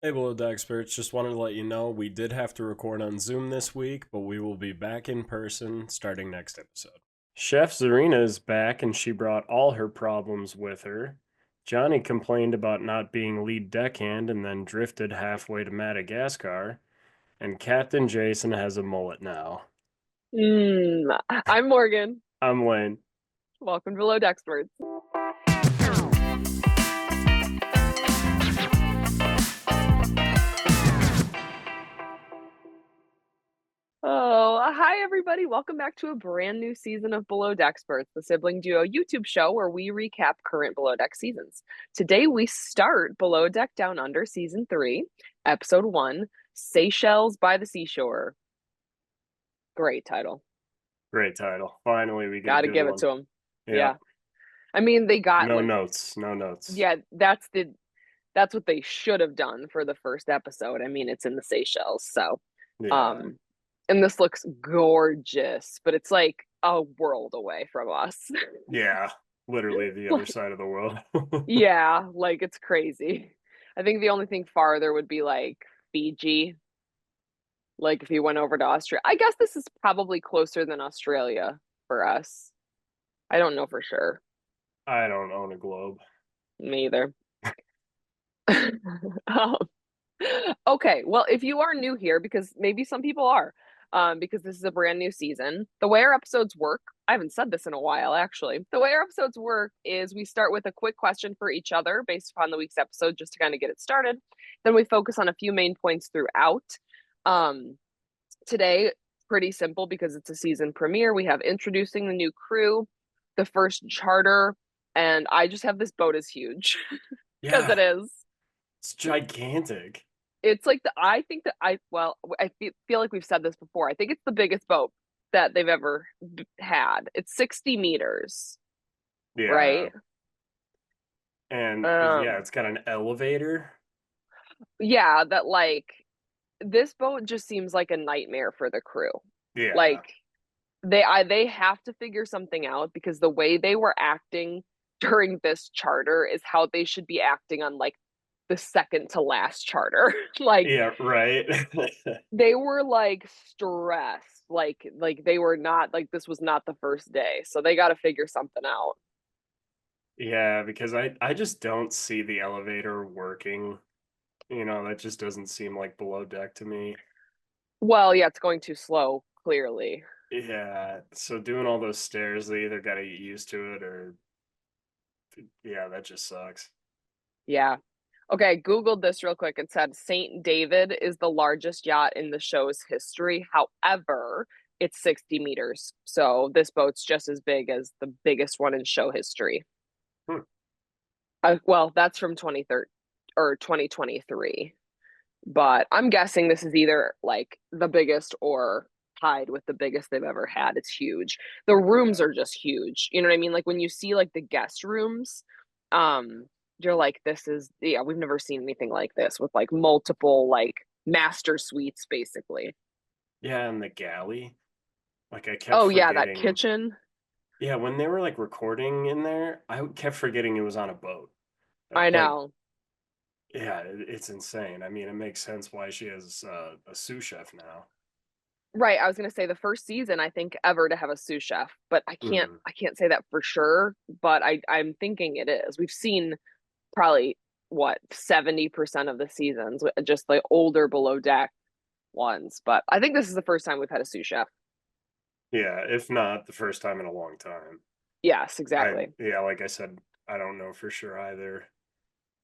Hey, Below Deck experts, just wanted to let you know we did have to record on Zoom this week, but we will be back in person starting next episode. Chef Zarina is back and she brought all her problems with her. Johnny complained about not being lead deckhand and then drifted halfway to Madagascar. And Captain Jason has a mullet now. I'm Morgan. I'm Lane. Welcome to Below Deck Experts. Oh, hi everybody. Welcome back to a brand new season of Below Deck Experts, the sibling duo YouTube show where we recap current Below Deck seasons. Today we start Below Deck Down Under Season 3, Episode 1, Seychelles by the Seashore. Great title. Great title. Finally, we get a Gotta good give it one. to them. Yeah. Yeah. I mean, they got No like, notes. No notes. yeah, that's what they should have done for the first episode. I mean, it's in the Seychelles, so Yeah. um and this looks gorgeous, but it's like a world away from us. Yeah. Literally the other Like, side of the world. yeah, like it's crazy. I think the only thing farther would be like Fiji, like if you went over to Australia. I guess this is probably closer than Australia for us. I don't know for sure. I don't own a globe. Me either. Um, okay, well, if you are new here, because maybe some people are, because this is a brand new season, the way our episodes work, I haven't said this in a while, actually. The way our episodes work is we start with a quick question for each other based upon the week's episode, just to kind of get it started. Then we focus on a few main points throughout. Um, Today, pretty simple because it's a season premiere. We have introducing the new crew, the first charter, and I just have this boat is huge because it Yeah, is. it's gigantic. It's like I think that I feel like we've said this before. I think it's the biggest boat that they've ever had. It's 60 meters, Yeah. right? Yeah, Um, it's got an elevator. yeah, that like this boat just seems like a nightmare for the crew. Yeah. Like they have to figure something out because the way they were acting during this charter is how they should be acting on like the second to last charter. Like Yeah, right. they were like stressed, like they were not like this was not the first day, so they got to figure something out. Yeah, because I just don't see the elevator working. That just doesn't seem like below deck to me. Well, yeah, it's going too slow, clearly. Yeah, so doing all those stairs, they either got to get used to it or yeah, that just sucks. Yeah. Okay, I googled this real quick. It said St. David is the largest yacht in the show's history. However, it's 60 meters, so this boat's just as big as the biggest one in show history. Hmm. Well, that's from 2013 or 2023. But I'm guessing this is either like the biggest or tied with the biggest they've ever had. It's huge. The rooms Yeah. are just huge. You know what I mean? Like when you see like the guest rooms, um, you're like, this is yeah, we've never seen anything like this with like multiple like master suites basically. Yeah, and the galley. Like I kept Oh yeah, that forgetting. kitchen. Yeah, when they were like recording in there, I kept forgetting it was on a boat. I Like, know. yeah, it's insane. I mean, it makes sense why she has a sous chef now. Right, I was gonna say the first season I think ever to have a sous chef, but Hmm. I can't say that for sure, but I'm thinking it is. We've seen probably what 70% of the seasons, just the older below deck ones. But I think this is the first time we've had a sous chef. Yeah, if not the first time in a long time. Yes, exactly. Yeah, like I said, I don't know for sure either.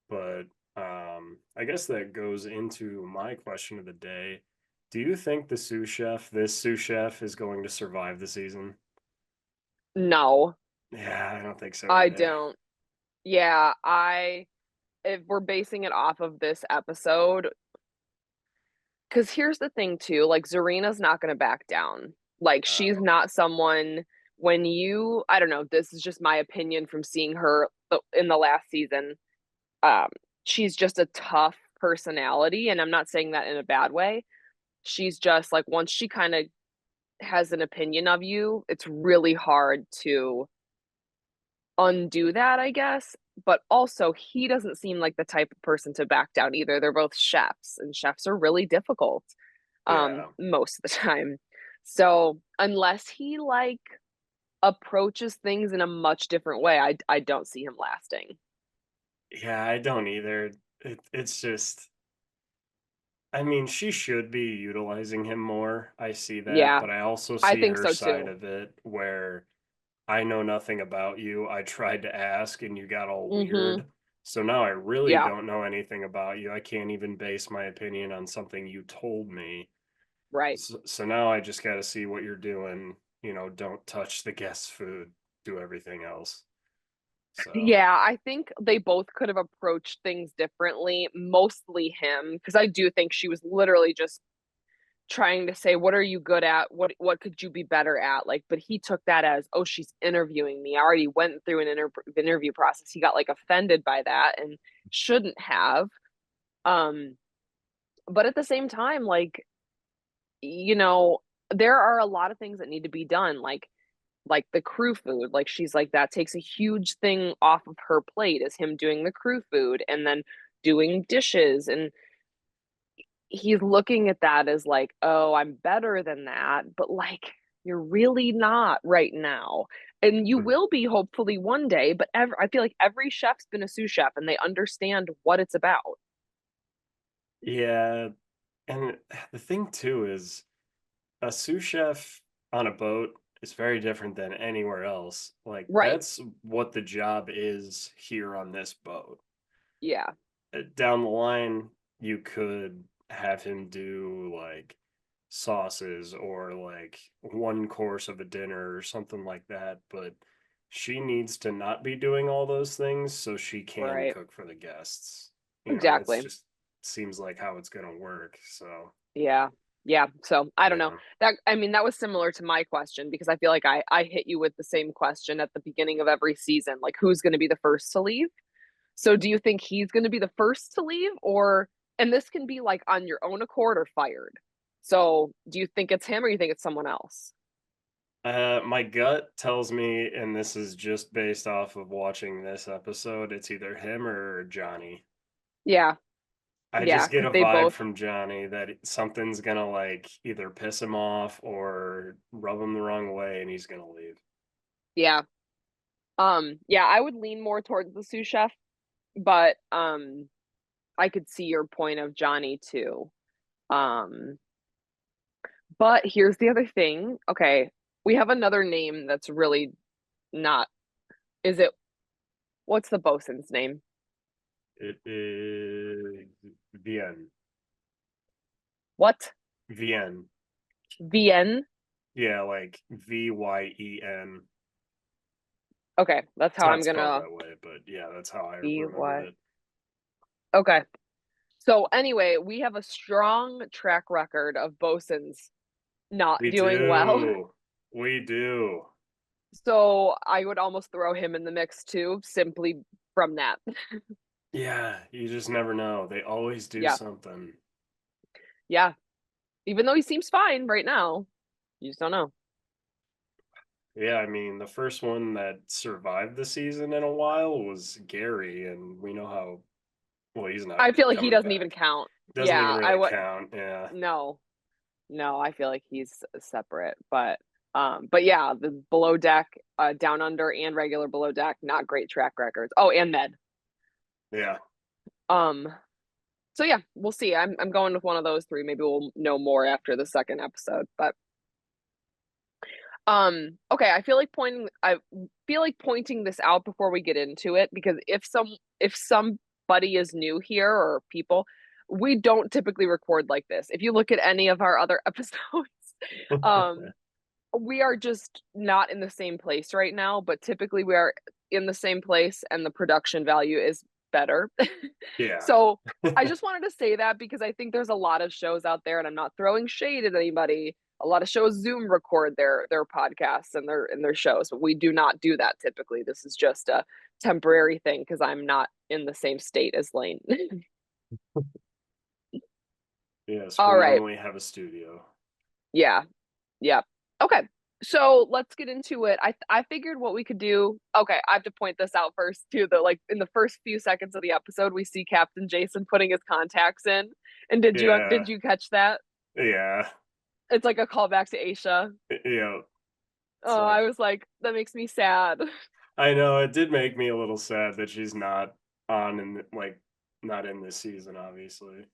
But I guess that goes into my question of the day. Do you think this sous chef, is going to survive the season? No, Yeah, I don't think so I either. don't. Yeah, I if we're basing it off of this episode, because here's the thing too, like Zarina's not going to back down. Like she's No. not someone when you I don't know, this is just my opinion from seeing her in the last season. Um, she's just a tough personality, and I'm not saying that in a bad way. She's just like once she kind of has an opinion of you, it's really hard to undo that, I guess. but also he doesn't seem like the type of person to back down either. They're both chefs, and chefs are really difficult Yeah. most of the time. So unless he like approaches things in a much different way, I don't see him lasting. Yeah, I don't either. It's just, I mean, she should be utilizing him more. I see that, Yeah, but I also I see think her so side too. of it where I know nothing about you. I tried to ask and you got all Mhm. weird. So now I really Yeah, don't know anything about you. I can't even base my opinion on something you told me. right. So now I just got to see what you're doing. Don't touch the guest's food, do everything else. So, Yeah, I think they both could have approached things differently, mostly him, because I do think she was literally just trying to say, "What are you good at? What could you be better at?" Like, but he took that as, "Oh, she's interviewing me. I already went through an interview process." He got like offended by that and shouldn't have. Um, but at the same time, like, you know, there are a lot of things that need to be done, like the crew food. Like she's like that takes a huge thing off of her plate is him doing the crew food and then doing dishes, and he's looking at that as like, "Oh, I'm better than that," but like you're really not right now. And you will be hopefully one day, but I feel like every chef's been a sous chef and they understand what it's about. yeah. And the thing too is a sous chef on a boat is very different than anywhere else. Like, Right. that's what the job is here on this boat. Yeah. Down the line, you could have him do like sauces or like one course of a dinner or something like that, but she needs to not be doing all those things so she can Right. cook for the guests. It's Exactly. just seems like how it's going to work. So, Yeah. Yeah. So I don't know. yeah. That I mean, that was similar to my question because I feel like I hit you with the same question at the beginning of every season. Like who's gonna be the first to leave? So do you think he's gonna be the first to leave, or and this can be like on your own accord or fired. So do you think it's him or you think it's someone else? My gut tells me, and this is just based off of watching this episode, it's either him or Johnny. Yeah. I Yeah. just get Because a they vibe both from Johnny that something's gonna like either piss him off or rub him the wrong way and he's gonna leave. yeah. Yeah, I would lean more towards the sous chef, but I could see your point of Johnny too. Um But here's the other thing. Okay, we have another name that's really not. Is it what's the bosun's name? It is Vien. What? Vien. VN? Yeah, like Vyen. Okay, that's It's how not I'm spelled gonna that way, but yeah, that's how I remembered VY. it. Okay. So anyway, we have a strong track record of bosuns not We doing well. do. We do. So I would almost throw him in the mix too, simply from that. Yeah, you just never know. They always do Yeah. something. Yeah. Even though he seems fine right now, you just don't know. Yeah, I mean, the first one that survived the season in a while was Gary, and we know how, well, he's not I feel like he coming doesn't even back. count. Doesn't even Yeah, I really would count. Yeah. no. No, I feel like he's separate, but yeah, the below deck, down under and regular below deck, not great track records. Oh, and med. Yeah. Um, so yeah, we'll see. I'm going with one of those three. Maybe we'll know more after the second episode. But okay, I feel like pointing this out before we get into it because if somebody is new here or people, we don't typically record like this. If you look at any of our other episodes, um we are just not in the same place right now, but typically we are in the same place and the production value is better. Yeah. So I just wanted to say that because I think there's a lot of shows out there, and I'm not throwing shade at anybody. A lot of shows Zoom record their podcasts and their shows, but we do not do that typically. This is just a temporary thing because I'm not in the same state as Lane. Yes, we All right. normally have a studio. Yeah. Yeah. Okay. So let's get into it. I figured what we could do. Okay, I have to point this out first too. That like in the first few seconds of the episode, we see Captain Jason putting his contacts in. And did Yeah, you catch that? yeah, It's like a callback to Aisha. it's Oh, I like was like, that makes me sad. I know it did make me a little sad that she's not on in like not in this season, obviously.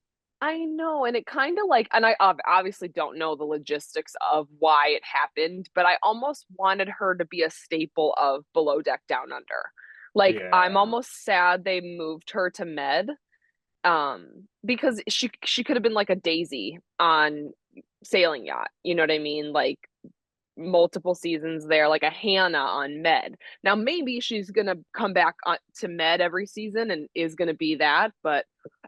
I know, and it kind of like, and I obviously don't know the logistics of why it happened, but I almost wanted her to be a staple of Below Deck Down Under. Like, I'm Yeah, almost sad they moved her to Med, because she could have been like a Daisy on Sailing Yacht. You know what I mean? Like multiple seasons there, like a Hannah on Med. Now maybe she's gonna come back to Med every season and is gonna be that, but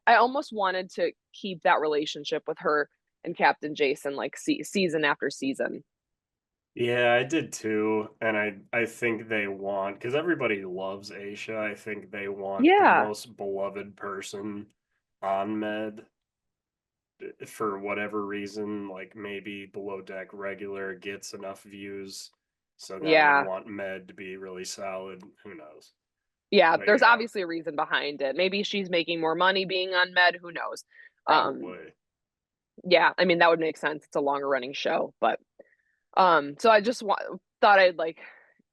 I almost wanted to keep that relationship with her and Captain Jason like season after season. yeah, I did too, and I think they want because everybody loves Aisha. I think they want the Yeah, most beloved person on Med for whatever reason. Like maybe Below Deck regular gets enough views, so now they yeah, want Med to be really solid. Who knows? yeah. But There's yeah, obviously a reason behind it. Maybe she's making more money being on Med. Who knows? Um, probably. yeah, I mean that would make sense. It's a longer running show, but so I just thought I'd like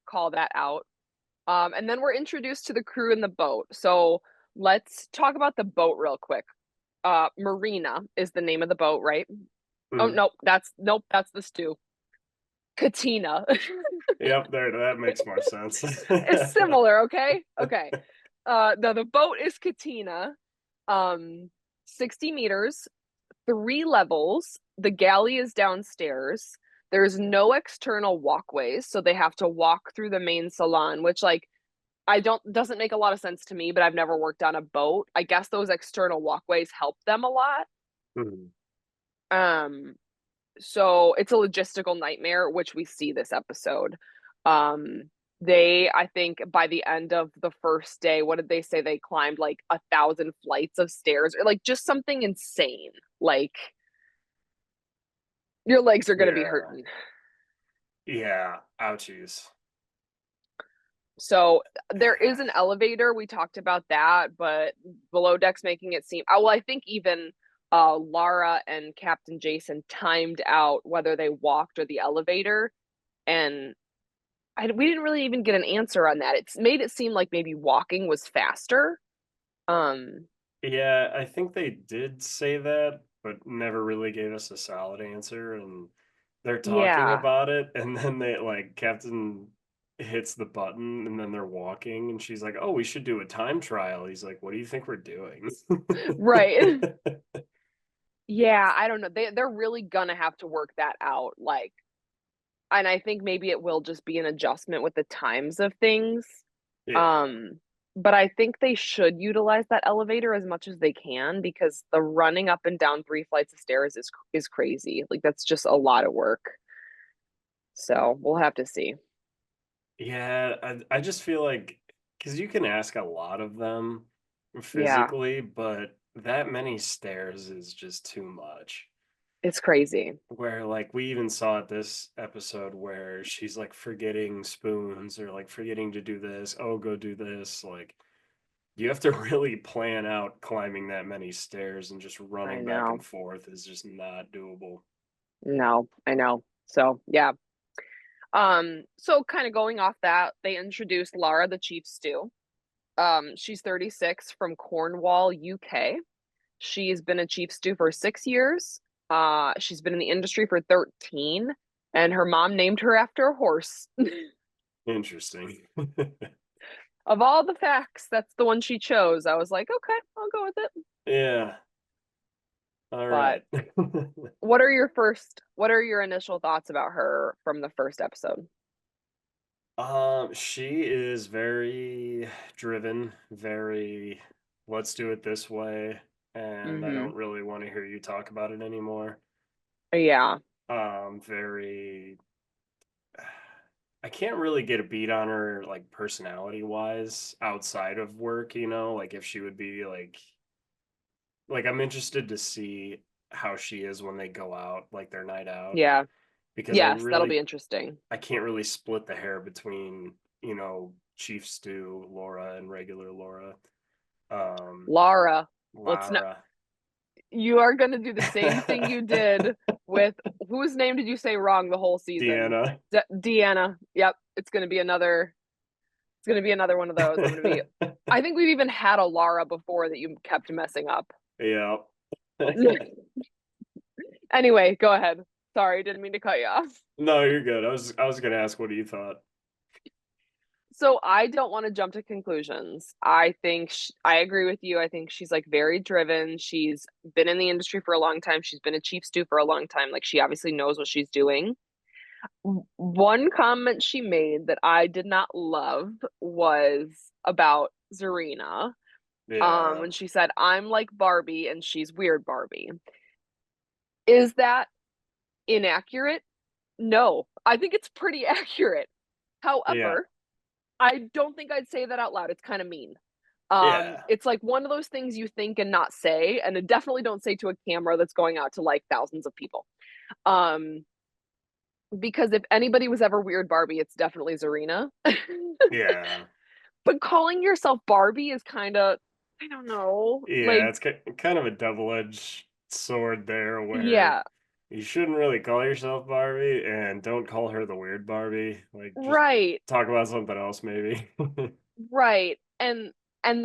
call that out. And then we're introduced to the crew in the boat. So let's talk about the boat real quick. Marina is the name of the boat, right? Oh Mhm. nope, that's the stew. Katina. Yep, there. That makes more sense. It's similar, okay? Okay. The boat is Katina. 60 meters, 3 levels. The galley is downstairs. There's no external walkways, so they have to walk through the main salon, which like I don't doesn't make a lot of sense to me, but I've never worked on a boat. I guess those external walkways help them a lot. Mhm. Um, so it's a logistical nightmare, which we see this episode. Um, they, I think, by the end of the first day, what did they say? They climbed like 1,000 flights of stairs, or like just something insane. Like your legs are gonna be Yeah. hurting. Yeah. Ouchies. So there is an elevator. We talked about that, but below deck's making it seem. Well, I think even Lara and Captain Jason timed out whether they walked or the elevator, and we didn't really even get an answer on that. It's made it seem like maybe walking was faster. Um, Yeah, I think they did say that, but never really gave us a solid answer. And they're talking yeah, about it, and then they like Captain hits the button, and then they're walking, and she's like, "Oh, we should do a time trial." He's like, "What do you think we're doing?" right. Yeah, I don't know. They're really gonna have to work that out. Like, and I think maybe it will just be an adjustment with the times of things. Yeah, Um, but I think they should utilize that elevator as much as they can because the running up and down 3 flights of stairs is crazy. Like that's just a lot of work. So we'll have to see. yeah. I just feel like because you can ask a lot of them Yeah, physically, but that many stairs is just too much. it's crazy. Where like we even saw it this episode where she's like forgetting spoons or like forgetting to do this, oh go do this. Like you have to really plan out climbing that many stairs and just I running back and know. forth is just not doable. No, I know. So yeah. So kind of going off that, they introduced Lara the Chief Stew. She's 36 from Cornwall, UK. She's been a chief stew for 6 years. She's been in the industry for 13, and her mom named her after a horse. Interesting. Of all the facts, that's the one she chose. I was like, okay, I'll go with it. Yeah. All But right. what are your initial thoughts about her from the first episode? She is very driven, very let's do it this way, and I Mm-hmm. don't really want to hear you talk about it anymore. Yeah. Very I can't really get a beat on her like personality wise outside of work, like if she would be like I'm interested to see how she is when they go out, like their night out. Yeah. because Yes, that'll be interesting. I can't really split the hair between, Chief Stew, Laura, and regular Laura. Um, Laura, let's not. Lara. You are going to do the same thing you did with whose name did you say wrong the whole season? Deanna. Deanna. Yep, it's going to be another. It's going to be another one of those. I'm going to be. I think we've even had a Lara before that you kept messing up. Yeah. Anyway, go ahead. Sorry, didn't mean to cut you off. No, you're good. I was gonna ask what you thought. So I don't want to jump to conclusions. I think I agree with you. I think she's like very driven. She's been in the industry for a long time. She's been a chief stew for a long time. Like she obviously knows what she's doing. One comment she made that I did not love was about Zarina. Yeah. When she said, "I'm like Barbie and she's weird Barbie." Is that inaccurate? No, I think it's pretty accurate. Yeah. However, I don't think I'd say that out loud. It's kind of mean. Yeah. It's like one of those things you think and not say, and it definitely don't say to a camera that's going out to like thousands of people. Um, because if anybody was ever weird Barbie, it's definitely Zarina. Yeah. But calling yourself Barbie is kind of, I don't know, Yeah, like, it's kind of a double-edged sword there where yeah, you shouldn't really call yourself Barbie and don't call her the weird Barbie. Like just right, talk about something else maybe. right. And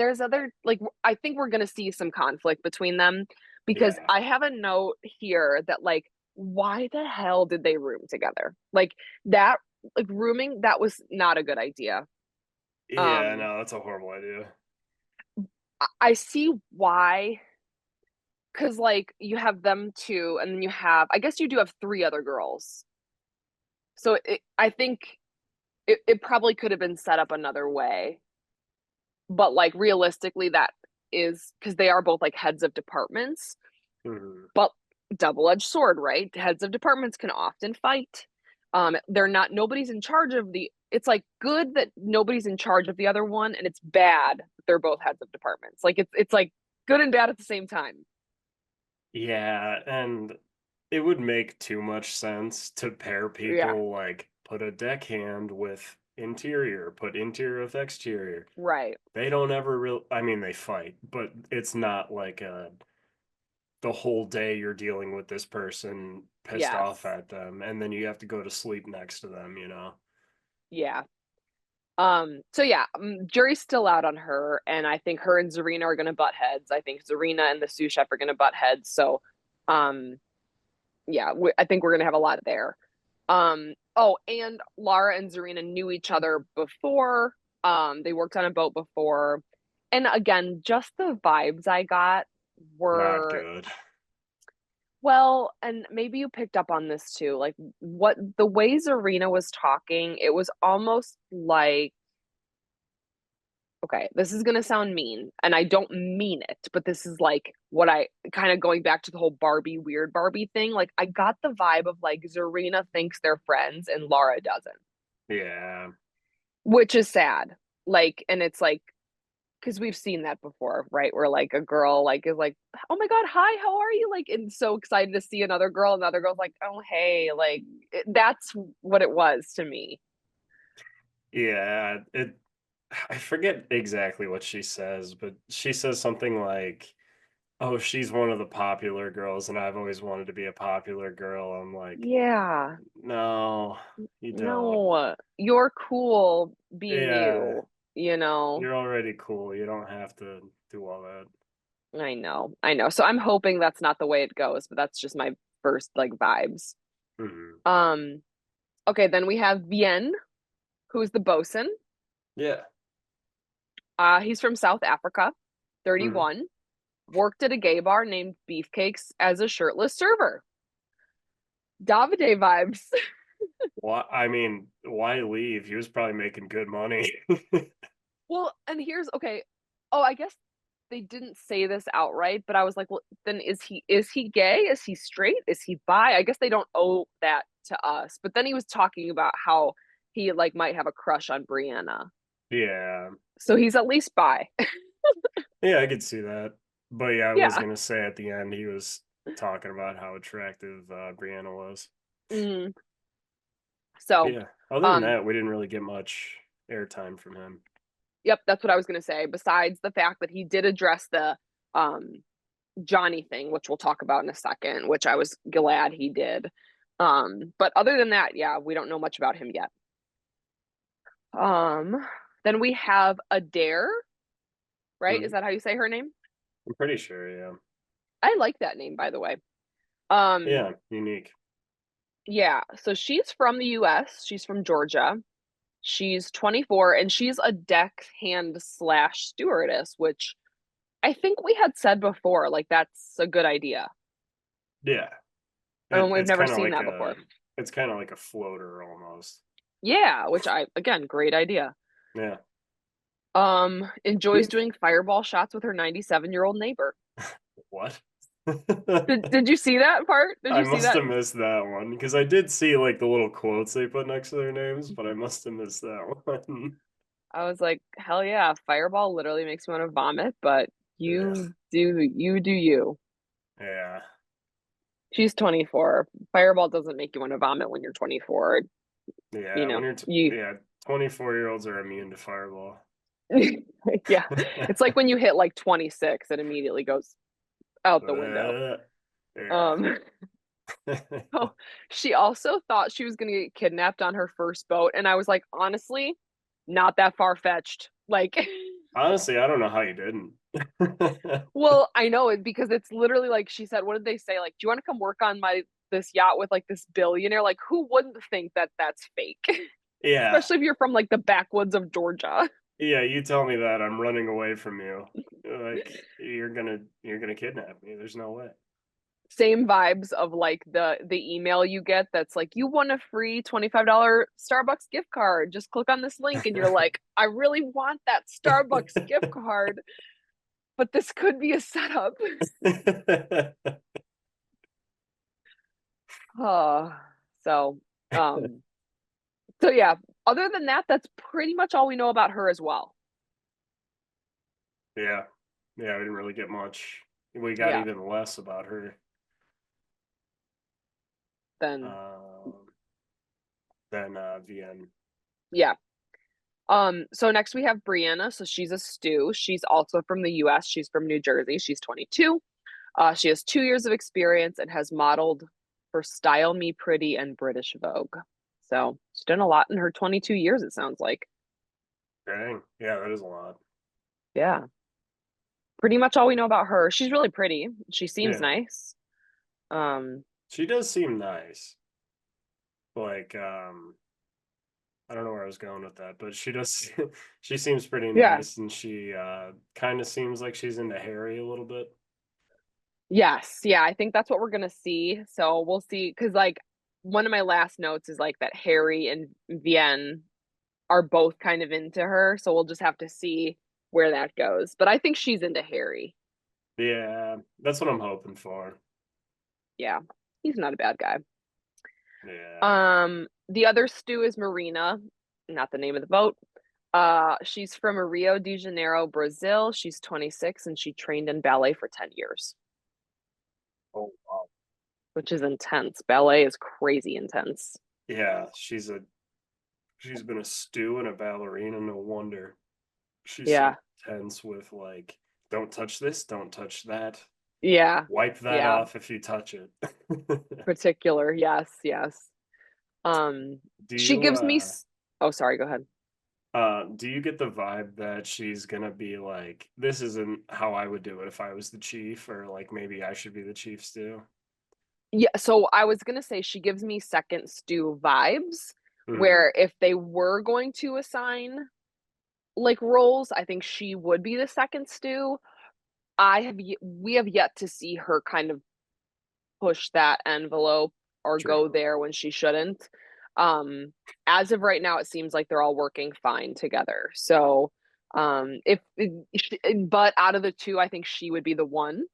there's other like I think we're gonna see some conflict between them because Yeah. I have a note here that like why the hell did they room together? Like that like rooming that was not a good idea. Yeah, Um no, that's a horrible idea. I see why because like you have them two and then you have I guess you do have three other girls. So I think it probably could have been set up another way. But like realistically that is because they are both like heads of departments. Mhm. But double-edged sword, right? Heads of departments can often fight. They're not nobody's in charge of the it's like good that nobody's in charge of the other one, and it's bad that they're both heads of departments. Like it's like good and bad at the same time. Yeah, and it would make too much sense to pair Yeah, people like put a deckhand with interior, put interior with exterior. right. They don't ever real I mean they fight, but it's not like the whole day you're dealing with this person pissed off Yes. at them and then you have to go to sleep next to them. Yeah. So yeah, jury's still out on her, and I think her and Zarina are gonna butt heads. I think Zarina and the sous chef are gonna butt heads. So um yeah, I think we're gonna have a lot there. Oh, and Lara and Zarina knew each other before. They worked on a boat before. And again, just the vibes I got Not were good. well, and maybe you picked up on this too. Like what the way Zarina was talking, it was almost like okay, this is gonna sound mean, and I don't mean it, but this is like what I kind of going back to the whole Barbie, weird Barbie thing. Like, I got the vibe of like Zarina thinks they're friends and Lara doesn't, Yeah. which is sad. Like, and it's like, because we've seen that before, right? Where like a girl like is like, oh my God, hi, how are you? Like, and so excited to see another girl, and the other girl's like, oh, hey, like, that's what it was to me. Yeah, I forget exactly what she says, but she says something like, "Oh, she's one of the popular girls, and I've always wanted to be a popular girl." I'm like, Yeah, "No, you don't. no, you're cool being Yeah, you, you know? you're already cool. You don't have to do all that." I know, I know. So I'm hoping that's not the way it goes, but that's just my first like vibes. Mhm. Um, okay, then we have Bien, who's the bosun. Yeah. He's from South Africa, Mhm. 31, worked at a gay bar named Beefcakes as a shirtless server. Davide vibes. Why? I mean, why leave? He was probably making good money. Well, and here's okay. Oh, I guess they didn't say this outright, but I was like, well, then is he gay? Is he straight? Is he bi? I guess they don't owe that to us. But then he was talking about how he like might have a crush on Brianna. Yeah. So he's at least bi. Yeah, I could see that. But yeah, I was Yeah. gonna say at the end he was talking about how attractive Brianna was. Mm. So, Yeah. Other than um, that, we didn't really get much airtime from him. yep, that's what I was gonna say. Besides the fact that he did address the um Johnny thing, which we'll talk about in a second, which I was glad he did. But other than that, yeah, we don't know much about him yet. Um, then we have Adair, right? Is Mhm. that how you say her name? I'm pretty sure, yeah. I like that name, by the way. Um, Yeah, unique. yeah, so she's from the US. She's from Georgia. She's 24 and she's a deckhand slash stewardess, which I think we had said before, like that's a good idea. Yeah. We've It's never kind of seen like that before. a floater almost. Yeah, which I again, great idea. Yeah. Enjoys doing fireball shots with her 97-year-old neighbor. What? Did you see that part? Did I you see must that? have missed that one because I did see like the little quotes they put next to their names, but I must have missed that one. I was like, hell yeah, fireball literally makes me want to vomit, but Yeah. you do you. Yeah. She's 24. Fireball doesn't make you want to vomit when you're 24. You Yeah. know, you Yeah, 24-year-olds are immune to Fireball. yeah. It's like when you hit like 26, it immediately goes out the window. Uh, yeah. Um, oh, she also thought she was gonna get kidnapped on her first boat, and I was like, honestly, not that far fetched. Like, Honestly, I don't know how you didn't. well, I know it because it's literally like she said, what did they say? Like, do you want to come work on my this yacht with like this billionaire? Like, who wouldn't think that that's fake? Yeah. Especially if you're from like the backwoods of Georgia. Yeah, you tell me that I'm running away from you. Like you're gonna kidnap me. There's no way. Same vibes of like the email you get that's like you won a free $25 Starbucks gift card. Just click on this link and you're like, I really want that Starbucks gift card, but this could be a setup. Oh, so um so yeah, other than that, that's pretty much all we know about her as well. Yeah. Yeah, we didn't really get much. We got Yeah, even less about her then um, than VN. yeah. So next we have Brianna. So she's a stew. She's also from the US. She's from New Jersey. She's 22. She has 2 years of experience and has modeled for Style Me Pretty and British Vogue. So she's done a lot in her 22 years, it sounds like. Dang. Yeah, that is a lot. Yeah. Pretty much all we know about her. She's really pretty. She seems Yeah. nice. Um, She does seem nice. Like, I don't know where I was going with that, but she does she seems pretty yeah. nice and she kind of seems like she's into Harry a little bit. Yes. Yeah. I think that's what we're gonna see. So we'll see. Cause like one of my last notes is like that Harry and Vienne are both kind of into her. So we'll just have to see where that goes. But I think she's into Harry. Yeah, that's what I'm hoping for. Yeah. He's not a bad guy. Yeah. The other stew is Marina, not the name of the boat. She's from Rio de Janeiro, Brazil. She's 26 and she trained in ballet for 10 years, Oh wow. which is intense. Ballet is crazy intense. Yeah, she's been a stew and a ballerina, no wonder. She's so Yeah. tense with like, don't touch this, don't touch that. Yeah. Wipe that Yeah. off if you touch it. Particular. Yes, yes. Um Do she you gives me Oh, sorry, go ahead. do you get the vibe that she's gonna be like, this isn't how I would do it if I was the chief, or like maybe I should be the chief stew? Yeah, so I was gonna say she gives me second stew vibes, Hmm. where if they were going to assign like roles, I think she would be the second stew. We have yet to see her kind of push that envelope or go True. there when she shouldn't. Um, as of right now, it seems like they're all working fine together. So, if but out of the two, I think she would be the one.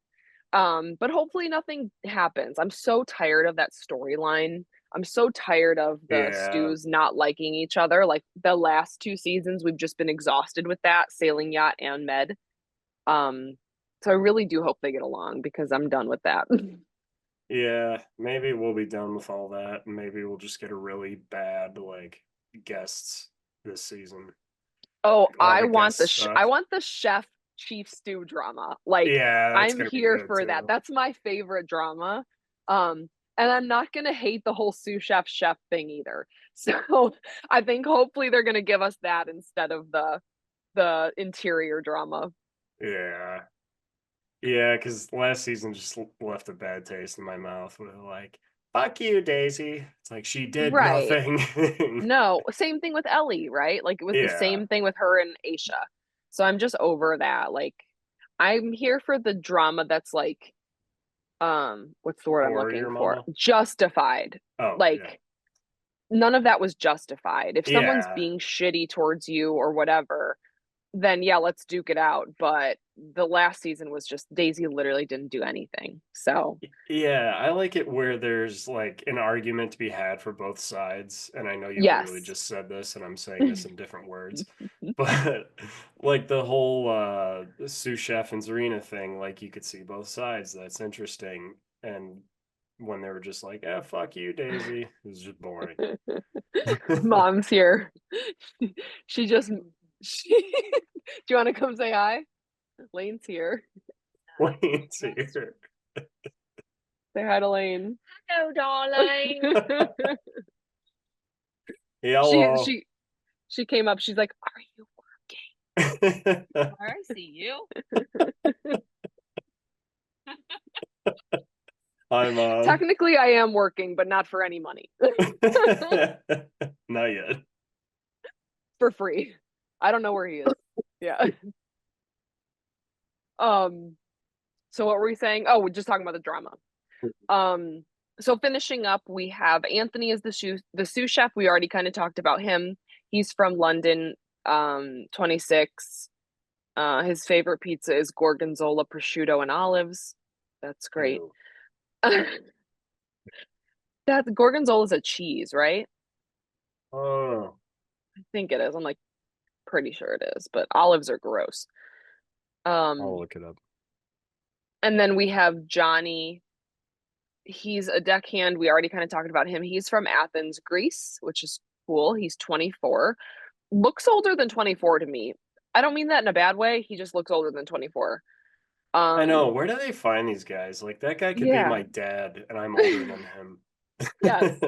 But hopefully nothing happens. I'm so tired of that storyline. I'm so tired of the Yeah. stews not liking each other. Like the last two seasons, we've just been exhausted with that, Sailing Yacht and Med. Um, so I really do hope they get along because I'm done with that. Yeah, maybe we'll be done with all that, and maybe we'll just get a really bad like guests this season. Oh, Like a lot of the guests I suck. want the chef chief stew drama. Like, Yeah, that's I'm gonna be here good for that. too. That's my favorite drama. And I'm not gonna hate the whole sous chef thing either. So I think hopefully they're gonna give us that instead of the interior drama. Yeah. Yeah, because last season just left a bad taste in my mouth with like, fuck you, Daisy. It's like she did Right. nothing. No, same thing with Ellie, right? Like it was the Yeah. same thing with her and Aisha. So I'm just over that. Like I'm here for the drama that's like what's the word I'm For looking your for? mama? Justified. Oh, yeah. Like none of that was justified. If someone's Yeah. being shitty towards you or whatever, then yeah, let's duke it out. But the last season was just Daisy literally didn't do anything. So, Yeah, I like it where there's like an argument to be had for both sides. And I know you literally yes. just said this, and I'm saying this in different words. But like the whole sous chef and Zarina thing, like you could see both sides. That's interesting. And when they were just like, "Ah, fuck you, Daisy," it was just boring. Mom's here. She just she do you want to come say hi? Lane's here. Wait, here. Say hi to Lane. Hello, darling. she Hello. she she came up. She's like, "Are you I see you. I'm Technically, I am working, but not for any money. not yet. For free. I don't know where he is. Yeah. Um, so what were we saying? Oh, we're just talking about the drama. Um, so finishing up, we have Anthony as the sous chef. We already kind of talked about him. He's from London, 26. His favorite pizza is gorgonzola, prosciutto, and olives. That's great. Ew. That gorgonzola is a cheese, right? Oh, I think it is. I'm like pretty sure it is, but olives are gross. I'll Um, look it up. and then we have Johnny. He's a deckhand. We already kind of talked about him. He's from Athens, Greece, which is cool. He's 24. Looks older than 24 to me. I don't mean that in a bad way. He just looks older than 24. I know. Um, Where do they find these guys? Like that guy could be yeah. my dad, and I'm older than him. Yes.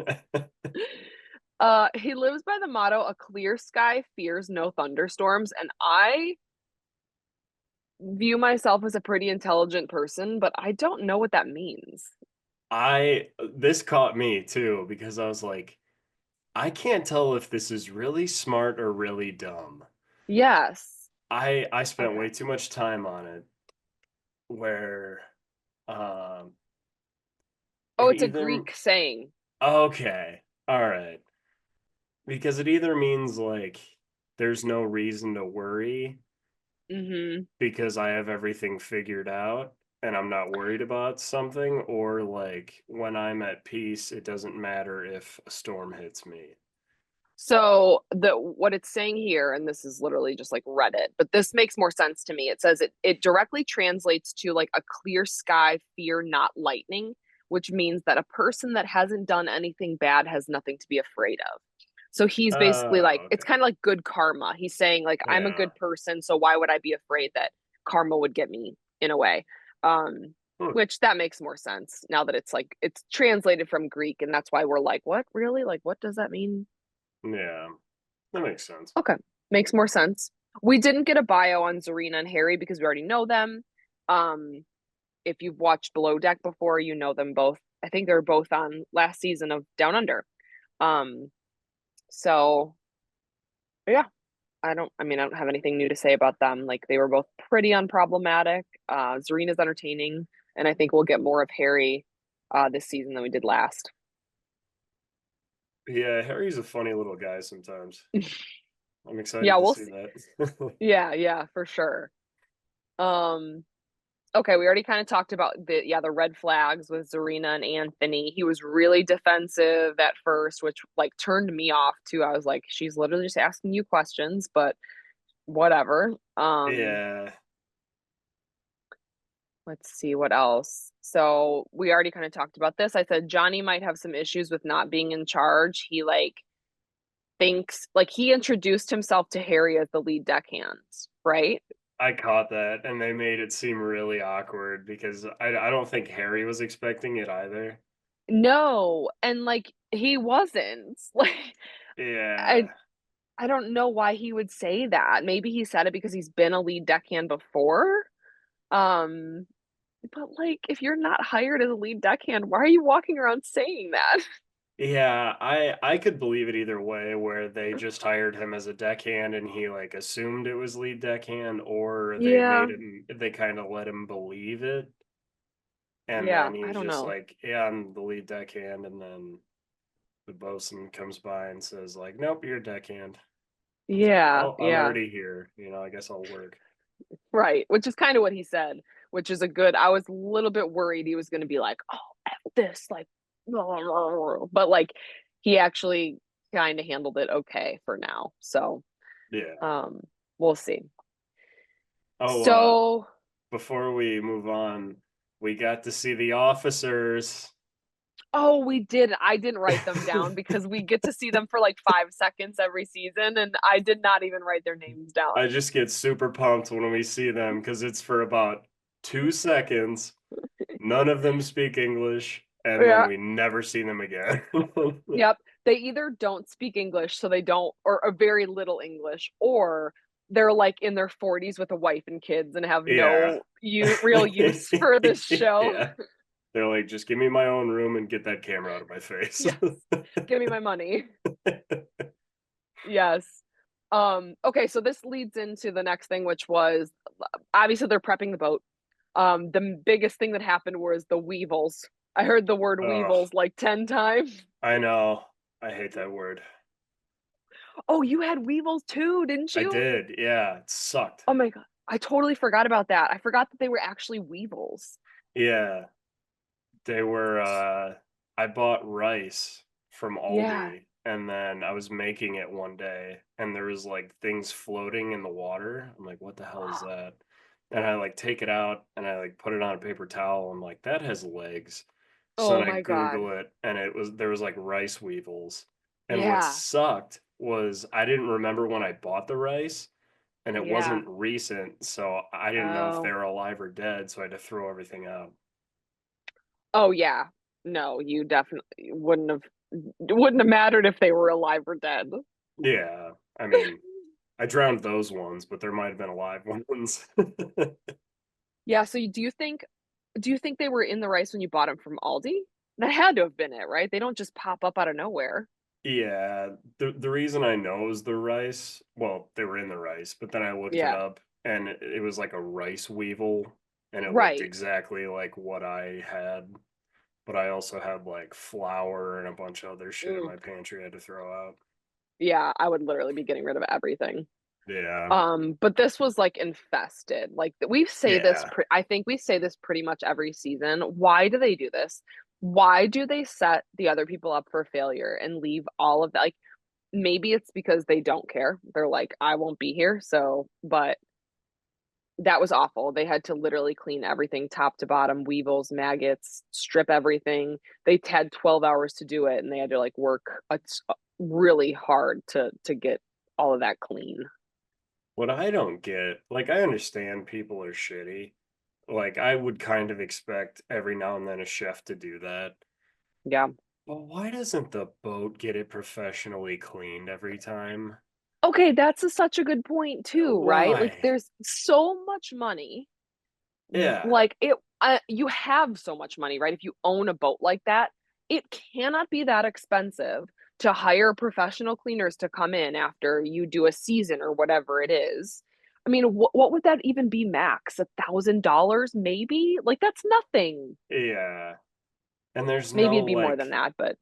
He lives by the motto, a clear sky fears no thunderstorms, and I view myself as a pretty intelligent person, but I don't know what that means. This caught me too because I was like, I can't tell if this is really smart or really dumb. Yes. I spent Okay. way too much time on it where um Oh, it it's a either Greek saying. okay, all right. Because it either means like there's no reason to worry Hmm. because I have everything figured out and I'm not worried about something, or like when I'm at peace, it doesn't matter if a storm hits me. So the what it's saying here, and this is literally just like Reddit, but this makes more sense to me. It says it directly translates to like a clear sky, fear not lightning, which means that a person that hasn't done anything bad has nothing to be afraid of. So he's basically like Oh, it's okay. kind of like good karma. He's saying like I'm a Yeah. good person, so why would I be afraid that karma would get me in a way? Um, Hmm. which that makes more sense now that it's like it's translated from Greek, and that's why we're like, what really? Like, what does that mean? Yeah. That makes sense. Okay, makes more sense. We didn't get a bio on Zarina and Harry because we already know them. Um, if you've watched Below Deck before, you know them both. I think they're both on last season of Down Under. Um, so yeah, I don't have anything new to say about them. Like they were both pretty unproblematic. Zarina's entertaining, and I think we'll get more of Harry this season than we did last. Yeah, Harry's a funny little guy sometimes. I'm Yeah, excited to we'll see see. that. Yeah, for sure. Um, Okay, we already kind of talked about the red flags with Zarina and Anthony. He was really defensive at first, which like turned me off too. I was like, she's literally just asking you questions, but whatever. Yeah. Let's see what else. So we already kind of talked about this. I said Johnny might have some issues with not being in charge. He like thinks like he introduced himself to Harry as the lead deckhand, right? I caught that, and they made it seem really awkward because I don't think Harry was expecting it either. No, and like he wasn't. Like I Yeah. I don't know why he would say that. Maybe he said it because he's been a lead deckhand before. Um, but like if you're not hired as a lead deckhand, why are you walking around saying that? Yeah, I could believe it either way, where they just hired him as a deckhand and he like assumed it was lead deckhand, or Yeah, they kind of let him believe it, and yeah, then I he's don't just know. like, yeah, I'm the lead deckhand, and then the bosun comes by and says like, nope, you're deckhand. It's like, Yeah, well, I'm yeah. already here, I guess I'll work. Right, which is kind of what he said, which is a good I was a little bit worried he was going to be like, "Oh, F this," like, but like he actually kind of handled it okay for now. So, Yeah. um, we'll see. Oh, So, before we move on, we got to see the officers. oh, we did. I didn't write them down because we get to see them for like 5 seconds every season, and I did not even write their names down. I just get super pumped when we see them because it's for about 2 seconds. None of them speak English, and then Yeah. we never see them again. Yep. They either don't speak English, so they don't, or a very little English, or they're like in their 40s with a wife and kids and have Yeah. no real use for this show. Yeah. They're like, just give me my own room and get that camera out of my face. Yes. Give me my money. Yes. Okay, so this leads into the next thing, which was obviously they're prepping the boat. The biggest thing that happened was the weevils. I heard the word Oh, weevils like 10 times. I know. I hate that word. Oh, you had weevils too, didn't I you? did. Yeah, it sucked. Oh my god. I totally forgot about that. I forgot that they were actually weevils. Yeah. They were I bought rice from Yeah. Aldi, and then I was making it one day and there was like things floating in the water. I'm like, what the hell is that? And I like take it out and I like put it on a paper towel. I'm like, that has legs. So Oh then I my god. Google it and there was like rice weevils. And what Yeah. sucked was I didn't remember when I bought the rice and it Yeah. wasn't recent, so I didn't know if they Oh. were alive or dead, so I had to throw everything out. Oh yeah. No, you definitely wouldn't have mattered if they were alive or dead. Yeah, I mean, I drowned those ones, but there might have been alive ones. Yeah, so do you think they were in the rice when you bought them from Aldi? That had to have been it, right? They don't just pop up out of nowhere. Yeah, the reason I know is the rice, well, they were in the rice, but then I looked it Yeah. up and it was like a rice weevil and it looked Right. exactly like what I had, but I also had like flour and a bunch of other shit in Mm. my pantry I had to throw out. Yeah, I would literally be getting rid of everything. Yeah. But this was like infested. Like we say this, Yeah. I think we say this pretty much every season. Why do they do this? Why do they set the other people up for failure and leave all of that? Like maybe it's because they don't care. They're like, I won't be here. So, but that was awful. They had to literally clean everything top to bottom, weevils, maggots, strip everything. They had 12 hours to do it and they had to like work really hard to get all of that clean. What I don't get, like, I understand people are shitty. Like, I would kind of expect every now and then a chef to do that. Yeah. But why doesn't the boat get it professionally cleaned every time? Okay, that's such a good point too, right? Like Why? there's so much money. Yeah, Like you have so much money, right? If you own a boat like that, it cannot be that expensive to hire professional cleaners to come in after you do a season or whatever it is. I mean, what would that even be max? $1,000 maybe? Like that's nothing. yeah. And there's Maybe no, it'd be more than like, that, but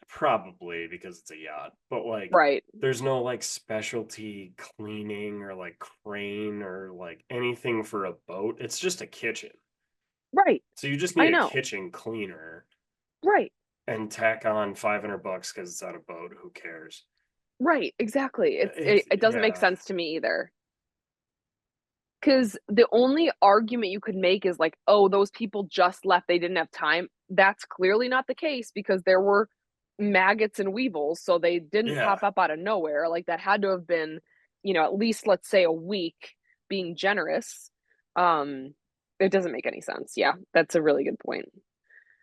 probably because it's a yacht, but like, right. there's no like specialty cleaning or like crane or like anything for a boat. It's just a kitchen. Right. So you just I need a know. kitchen cleaner Right. and tack on $500 because it's on a boat. Who cares? Right. Exactly. It's It doesn't make yeah, sense to me either. Because the only argument you could make is like, oh, those people just left, they didn't have time. That's clearly not the case because there were maggots and weevils, so they didn't Yeah. pop up out of nowhere. Like that had to have been, at least let's say a week, being generous. It doesn't make any sense. Yeah, that's a really good point.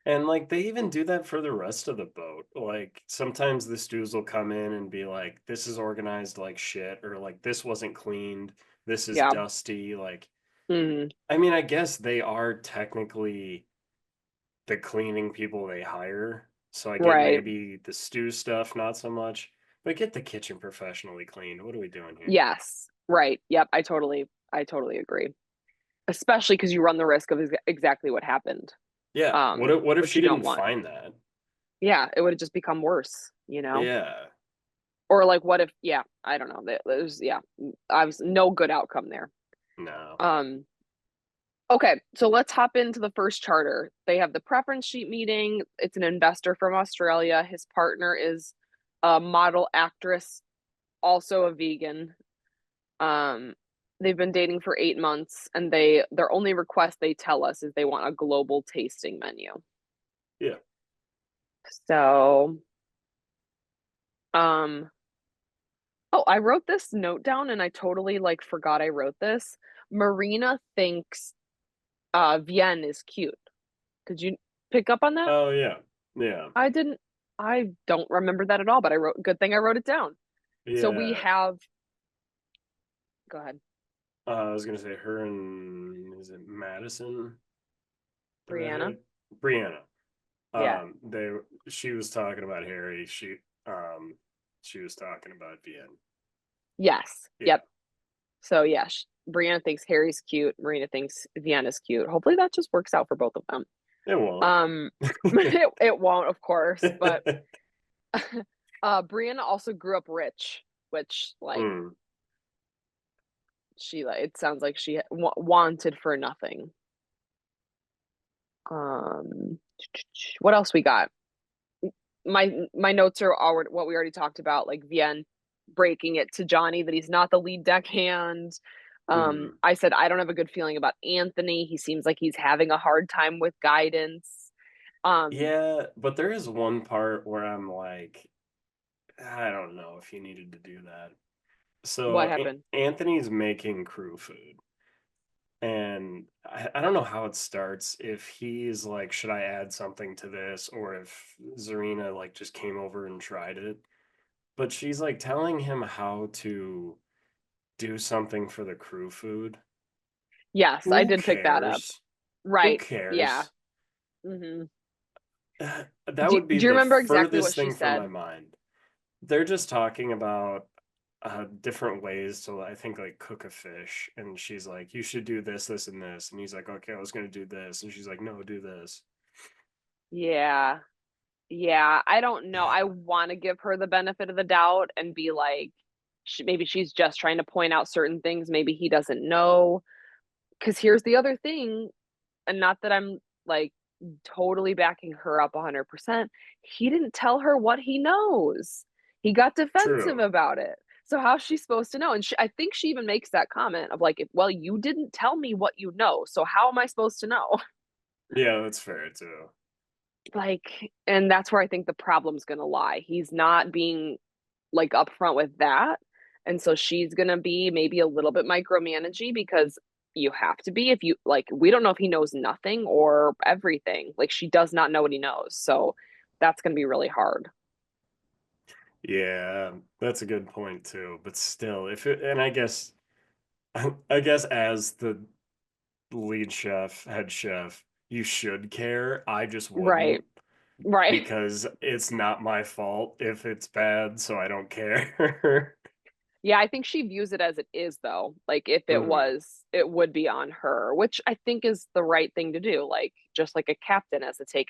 And like they even do that for the rest of the boat. Like sometimes the stews will come in and be like, this is organized like shit, or like this wasn't cleaned, this is Yeah. dusty. Like, Hmm. I mean, I guess they are technically the cleaning people they hire. So I get Right. maybe the stew stuff, not so much, but get the kitchen professionally cleaned. What are we doing here? Yes. Right. Yep. I totally agree. Especially because you run the risk of exactly what happened. Yeah. What if Which she you don't didn't want. find that? Yeah, it would have just become worse. Yeah. Or like what if, yeah, I don't know. There's yeah, obviously no good outcome there. No. Um okay, so let's hop into the first charter. They have the preference sheet meeting. It's an investor from Australia. His partner is a model actress, also a vegan. Um they've been dating for 8 months and their only request they tell us is they want a global tasting menu. Yeah. So, um oh, I wrote this note down and I totally like forgot I wrote this. Marina thinks Vienne is cute. Did you pick up on that? Oh yeah. Yeah. I didn't I don't remember that at all, but good thing I wrote it down. So we Yeah. have go ahead. I was gonna say her and is it Madison, the Brianna. redhead? Brianna. Yeah. They she was talking about Harry. She was talking about Vienne. Yes. Yeah. Yep. So yeah, Brianna thinks Harry's cute. Marina thinks Vienna's cute. Hopefully that just works out for both of them. It won't. Um, it won't, of course, but Brianna also grew up rich, which like Mm. she like it sounds like she wanted for nothing. Um, what else we got? My notes are already what we already talked about, like Vienne breaking it to Johnny that he's not the lead deckhand. Mm. I said I don't have a good feeling about Anthony. He seems like he's having a hard time with guidance. Um, Yeah, but there is one part where I'm like, I don't know if you needed to do that. what So happened? Anthony's making crew food. And I don't know how it starts. If he's like, should I add something to this? Or if Zarina like just came over and tried it. But she's like telling him how to do something for the crew food. Yes, I Who did pick that up. cares? Who Right. Yeah. cares? Hmm. That Do, would be do you the remember exactly furthest what she thing from my said? mind. They're just talking about different ways to, I think, like cook a fish. And she's like, you should do this, this, and this. And he's like, okay, I was going to do this. And she's like, no, do this. Yeah. Yeah, I don't know. I want to give her the benefit of the doubt and be like, maybe she's just trying to point out certain things. Maybe he doesn't know. Because here's the other thing, and not that I'm like totally backing her up 100%. He didn't tell her what he knows. He got defensive True. about it. So how's she supposed to know? And I think she even makes that comment of like, well, you didn't tell me what you know. So how am I supposed to know? Yeah, that's fair too. Like, and that's where I think the problem's gonna lie. He's not being like upfront with that. And so she's gonna be maybe a little bit micromanaging because you have to be if you like we don't know if he knows nothing or everything. Like she does not know what he knows. So that's gonna be really hard. Yeah, that's a good point too. But still, if it, and I guess as the lead chef, head chef, you should care. I just Right. wouldn't Right. because it's not my fault if it's bad, so I don't care. Yeah, I think she views it as it is though. Like if it Hmm. was, it would be on her, which I think is the right thing to do. Like just like a captain has to take,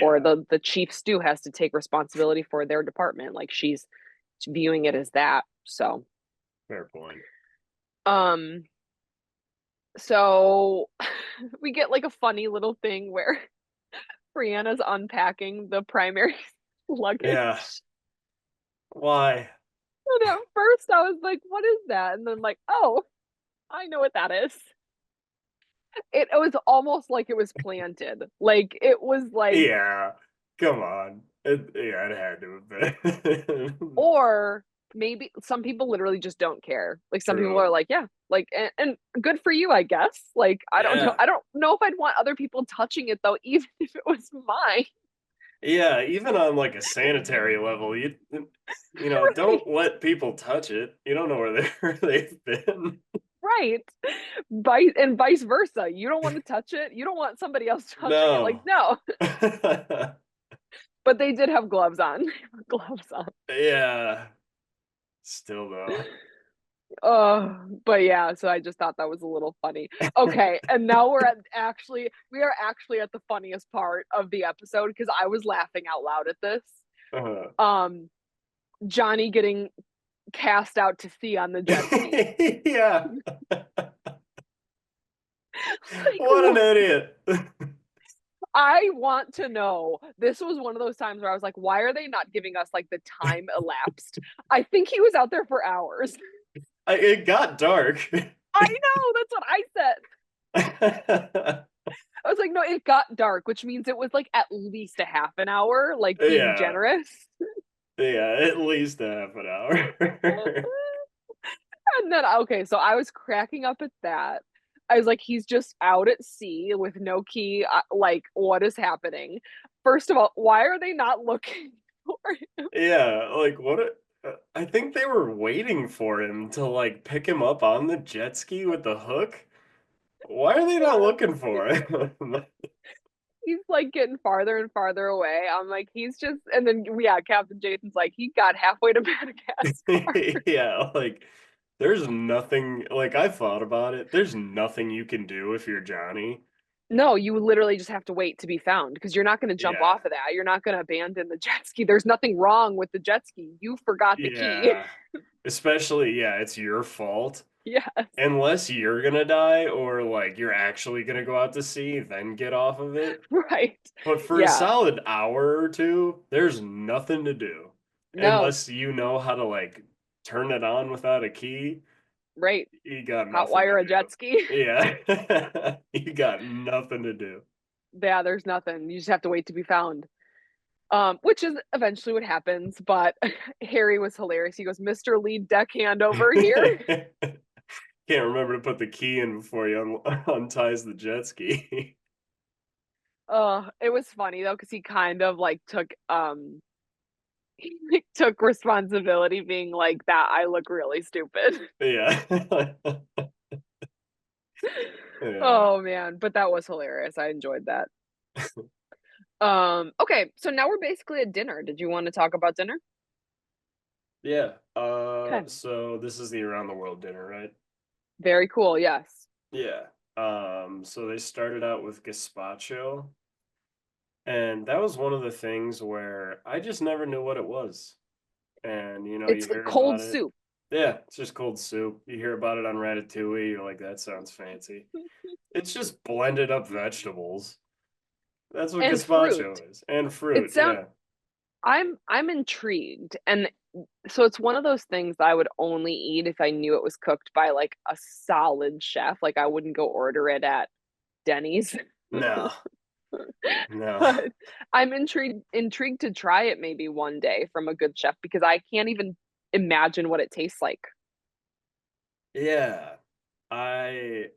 or Yeah, the chief stew has to take responsibility for their department. Like she's viewing it as that. So, fair point. um, so we get like a funny little thing where Brianna's unpacking the primary luggage. Yeah. Why? And at first I was like, what is that? And then like, oh, I know what that is. It was almost like it was planted. Like, it was like Yeah, come on. Yeah, it had to have been. or maybe some people literally just don't care. Like, some people are True. like, "Yeah," like, and good for you, I guess. Like, Yeah. I don't know if I'd want other people touching it, though, even if it was mine. Yeah, even on like a sanitary level, Right, don't let people touch it. You don't know where they've been. right. Vice versa. You don't wanna touch it, you don't want somebody else touching it, like, No. no. But they did have gloves on. They had gloves on. Yeah. Still though. Oh, but yeah, so I just thought that was a little funny. Okay, and now we are actually at the funniest part of the episode because I was laughing out loud at this. Uh-huh. Um, Johnny getting cast out to sea on the jet ski. Yeah. Like, What an idiot. I want to know. This was one of those times where I was like, why are they not giving us like the time elapsed? I think he was out there for hours. It got dark. I know, that's what I said. I was like, no, it got dark, which means it was like at least a half an hour, like being Yeah. generous. Yeah, at least a half an hour. And then, okay, so I was cracking up at that. I was like, he's just out at sea with no key. Like, what is happening? First of all, why are they not looking for him? Yeah, like I think they were waiting for him to like pick him up on the jet ski with the hook. Why are they not looking for him? He's like getting farther and farther away. I'm like, he's just, and then, yeah, Captain Jason's like, he got halfway to Madagascar. Yeah, like there's nothing like I thought about it. There's nothing you can do if you're Johnny. No, you literally just have to wait to be found because you're not going to jump Yeah. off of that. You're not going to abandon the jet ski. There's nothing wrong with the jet ski. You forgot the key. Yeah. Especially, yeah, it's your fault. Yes. Unless you're gonna die or like you're actually gonna go out to sea, then get off of it. Right. But for a Yeah. solid hour or two, there's nothing to do. No. Unless you know how to like turn it on without a key, Right. you got nothing to Hotwire a jet do. ski. Yeah. You got nothing to do. Yeah, there's nothing. You just have to wait to be found. Which is eventually what happens, but Harry was hilarious. He goes, "Mr. Lead Deckhand over here." Can't remember to put the key in before you unties the jet ski. It was funny though, because he kind of like took he like, took responsibility being like that I look really stupid. Yeah. Yeah. Oh man, but that was hilarious. I enjoyed that. Okay, so now we're basically at dinner. Did you want to talk about dinner? Yeah. Okay. So this is the around the world dinner, right? Very cool, yes. Yeah. So they started out with gazpacho, and that was one of the things where I just never knew what it was. And you It's hear cold about it. soup. Yeah, it's just cold soup. You hear about it on Ratatouille, you're like, that sounds fancy. It's just blended up vegetables. That's what And fruit. gazpacho is. And It fruit, sound yeah. I'm intrigued. And so it's one of those things that I would only eat if I knew it was cooked by like a solid chef. Like I wouldn't go order it at Denny's. No, no. But I'm intrigued to try it maybe one day from a good chef because I can't even imagine what it tastes like. Yeah. I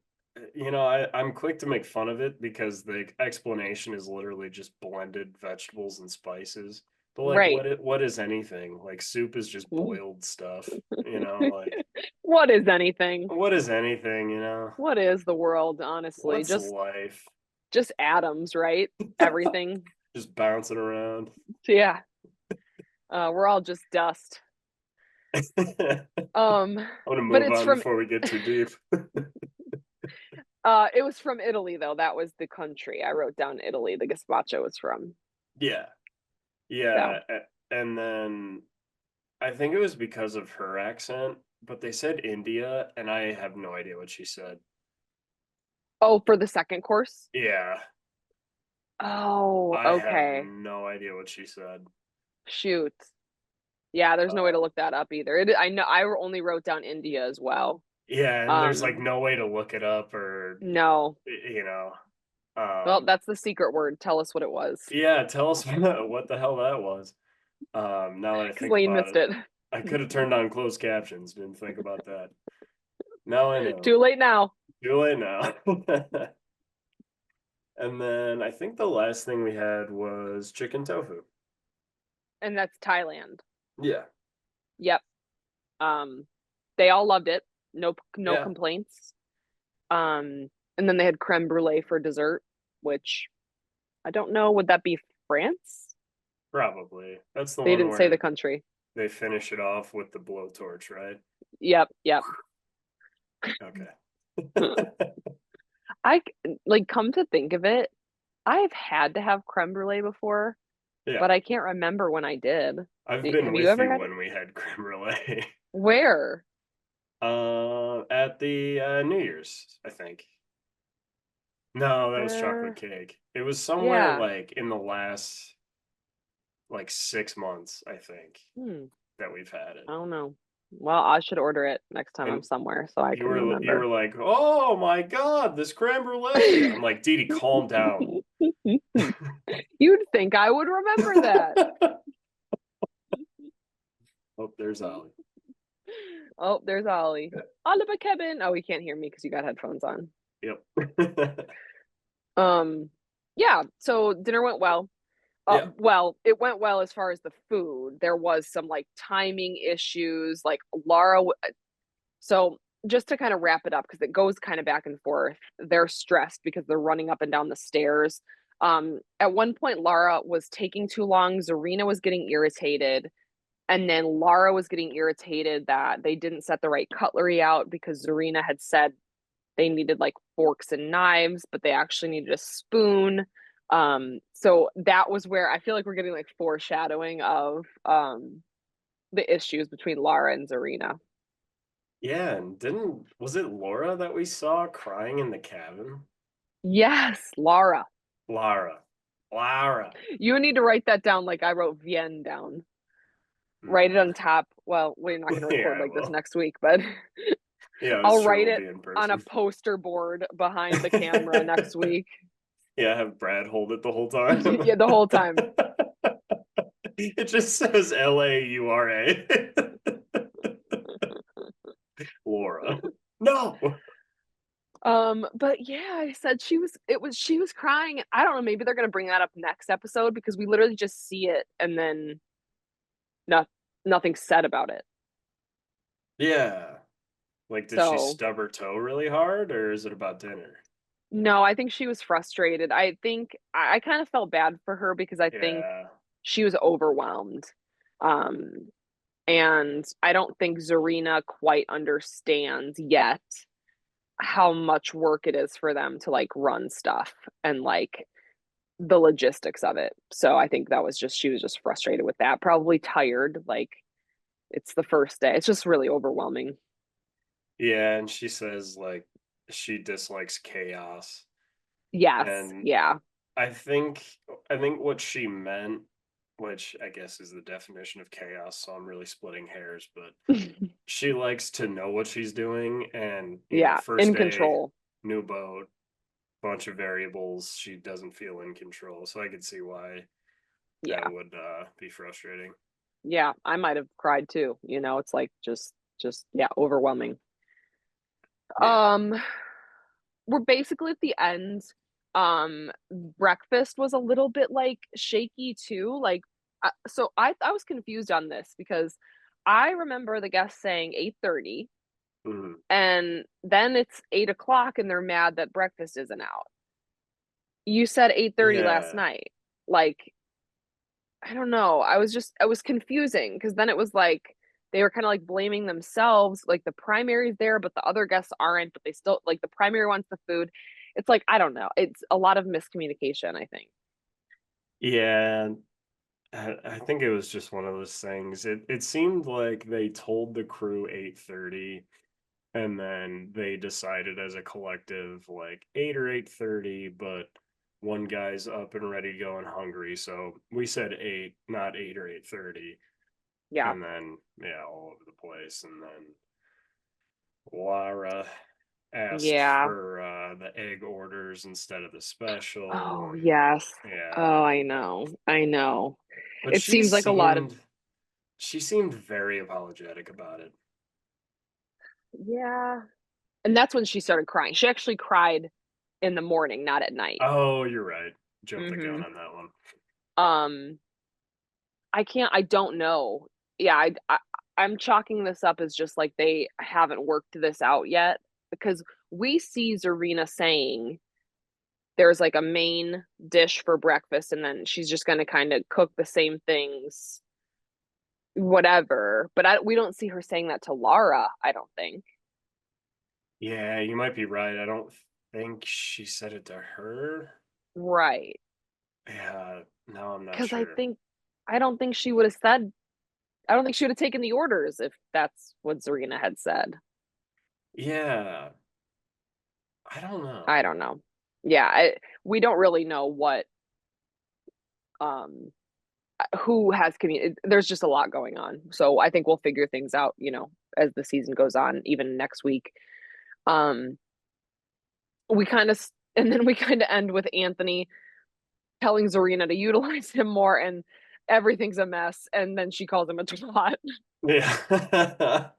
I'm quick to make fun of it because the explanation is literally just blended vegetables and spices. But like Right. what is anything? Like soup is just boiled stuff, like What is anything? what is anything, What is the world, honestly? What's life? Just atoms, right? Everything. Just bouncing around. So yeah. We're all just dust. I'm Um, gonna but move it's on from before we get too deep. it was from Italy though. That was the country. I wrote down Italy. The gazpacho was from. Yeah. So, Yeah. And then I think it was because of her accent, but they said India, and I have no idea what she said. oh, for the second course? Yeah, Oh, I have okay. no idea what she said. Shoot. Yeah, there's no way to Uh, look that up either. I know I only wrote down India as well. Yeah, and there's like Um, no way to look it up or no. you know. Well, that's the secret word. Tell us what it was. Yeah, tell us what the hell that was. Now that I Because think Lane about missed it, it. I could have turned on closed captions. Didn't think about that. Now I know. Too late now. Too late now. And then I think the last thing we had was chicken tofu. And that's Thailand. Yeah. Yep. Um, they all loved it. No Yeah. complaints. And then they had creme brulee for dessert, which I don't know. Would that be France? Probably. That's the They one didn't say the where country. they finish it off with the blowtorch, right? Yep. Okay. I like come to think of it, I've had to have creme brulee before, Yeah. but I can't remember when I did. I've been Have you with ever you had it? when we had creme brulee. Where? At the New Year's, I think. No, that was chocolate Uh, cake. It was somewhere yeah. like in the last like 6 months, I think, Hmm. that we've had it. I don't know. Well, I should order it next time I'm And somewhere so I you can were remember. like, "Oh my God, this creme brulee!" I'm like, "Dee Dee, calm down." You'd think I would remember that. Oh, there's Ollie. Oh, there's Ollie. Oliver Kevin. Oh, he can't hear me because you got headphones on. Yep. Um, yeah, so dinner went well. Yeah. Well, it went well as far as the food. There was some like timing issues, like Laura. So just to kind of wrap it up, because it goes kind of back and forth. They're stressed because they're running up and down the stairs. At one point, Laura was taking too long. Zarina was getting irritated. And then Laura was getting irritated that they didn't set the right cutlery out because Zarina had said they needed like forks and knives, but they actually needed a spoon. So that was where I feel like we're getting like foreshadowing of the issues between Laura and Zarina. Yeah, and didn't was it Laura that we saw crying in the cabin? Yes, Laura. Lara. Lara. You need to write that down like I wrote Vienne down. Write it Nah. on top. Well, we're not going to record Yeah, like this well. next week, but Yeah, I'll that's true. write We'll it be in on a person. poster board behind the camera next week. Yeah, have Brad hold it the whole time. Yeah, the whole time. It just says Laura. Laura. No. But yeah, I said she was crying. I don't know, maybe they're gonna bring that up next episode because we literally just see it and then no, nothing said about it. Yeah. Like, did she So stub her toe really hard, or is it about dinner? no, I think she was frustrated. I think I kind of felt bad for her because I think Yeah. she was overwhelmed. Um, and I don't think Zarina quite understands yet how much work it is for them to like run stuff and like the logistics of it. So I think that was just she was just frustrated with that, probably tired. Like it's the first day. It's just really overwhelming. Yeah, and she says like she dislikes chaos. Yes. And Yeah. I think I think what she meant, which I guess is the definition of chaos, so I'm really splitting hairs, but she likes to know what she's doing and, Yeah. first In day, control. new boat, bunch of variables, she doesn't feel in control. So I could see why that Yeah. would be frustrating. Yeah. I might have cried too. It's like just yeah, overwhelming. Yeah. Um we're basically at the end. Breakfast was a little bit like shaky too. Like so I was confused on this because I remember the guests saying 8:30 Mhm. and then it's 8 o'clock and they're mad that breakfast isn't out. You said 8:30 last Yeah. night. Like, I don't know. I was confusing because then it was like they were kind of like blaming themselves. Like the primary's there, but the other guests aren't, but they still like the primary wants the food. It's like, I don't know. It's a lot of miscommunication, I think. Yeah. I think it was just one of those things. It seemed like they told the crew 8:30 and then they decided as a collective like 8 or 8:30, but one guy's up and ready to go and hungry, so we said 8, not 8 or 8:30. Yeah. And then yeah, all over the place. And then Lara asked Yeah. for the egg orders instead of the Oh, special. yes. Yeah. Oh, I know. I know. But It seems like a lot of she seemed very apologetic about it. yeah. And that's when she started crying. She actually cried in the morning, not at night. Oh, you're right. Jumped the gun Mhm. on that one. Um, I don't know. Yeah, I'm chalking this up as just like they haven't worked this out yet because we see Zarina saying there's like a main dish for breakfast and then she's just going to kind of cook the same things whatever, but we don't see her saying that to Lara, I don't think. Yeah, you might be right. I don't think she said it to her. Right. Yeah, no, I'm not Cuz sure. I don't think she would have said I don't think she would have taken the orders if that's what Zarina had said. Yeah, I don't know. I don't know. Yeah, we don't really know what um who has there's just a lot going on. So I think we'll figure things out, as the season goes on, even next week. Um we kind of and then we kind of end with Anthony telling Zarina to utilize him more and everything's a mess and then she calls him a twat. Yeah.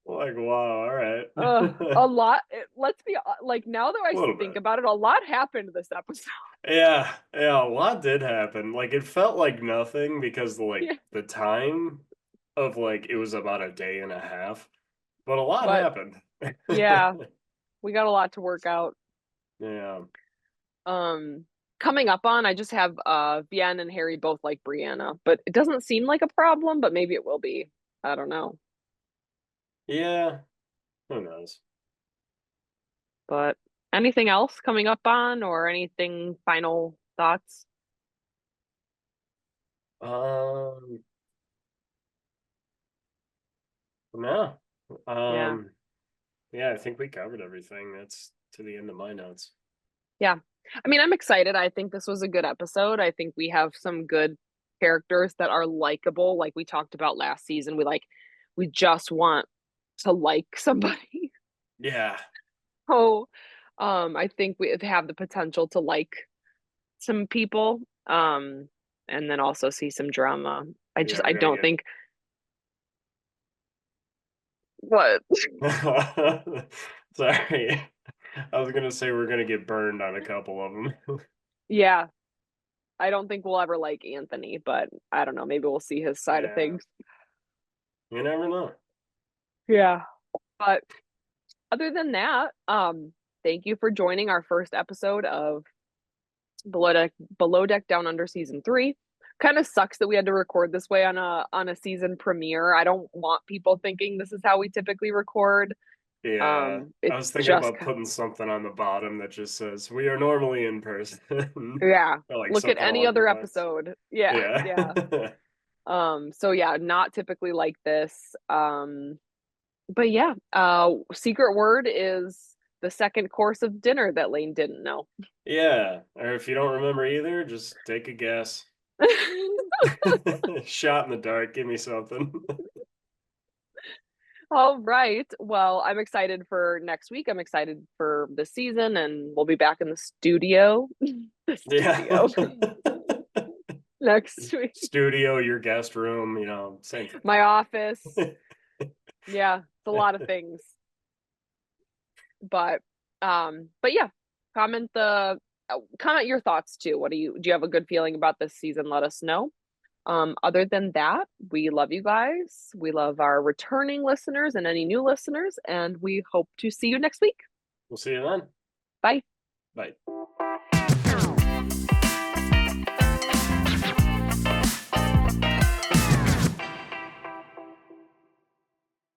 Like, wow, all right. A lot let's be like now that A I little think bit. about it, a lot happened this episode. Yeah, yeah, a lot did happen. Like, it felt like nothing because, like, Yeah, the time of, like, it was about a day and a half, but a lot but happened. yeah, we got a lot to work out. Yeah. Um, coming up on, I just have Vienne and Harry both like Brianna, but it doesn't seem like a problem, but maybe it will be. I don't know. Yeah, who knows? But anything else coming up on or anything final thoughts? Um, no. Yeah. Um, yeah, I think we covered everything. That's to the end of my notes. Yeah. I mean, I'm excited. I think this was a good episode. I think we have some good characters that are likable, like we talked about last season. We just want to like somebody. Yeah. So, I think we have the potential to like some people, and then also see some drama. Yeah, I we're gonna don't get think what? Sorry. I was gonna say we're gonna get burned on a couple of them. Yeah, I don't think we'll ever like Anthony, but I don't know, maybe we'll see his side of Yeah. things. You never know. Yeah. But other than that, thank you for joining our first episode of Below Deck Down Under season 3. Kind of sucks that we had to record this way on a season premiere. I don't want people thinking this is how we typically record. Yeah. I It's was thinking just about putting something on the bottom that just says we are normally in person. yeah. Or like Look at something any along the other lines. episode. Yeah, Yeah. yeah. So yeah, not typically like this. But yeah, secret word is the second course of dinner that Lane didn't know. Yeah. Or if you don't remember either, just take a guess. Shot in the dark, give me something. All right. Well, I'm excited for next week. I'm excited for the season, and we'll be back in the studio. The Yeah. studio next week. Studio, your guest room, same My office. thing. Yeah, it's a lot of things. But yeah, comment comment your thoughts too. Do you have a good feeling about this season? Let us know. Other than that, we love you guys. We love our returning listeners and any new listeners, and we hope to see you next week. We'll see you then. Bye. Bye.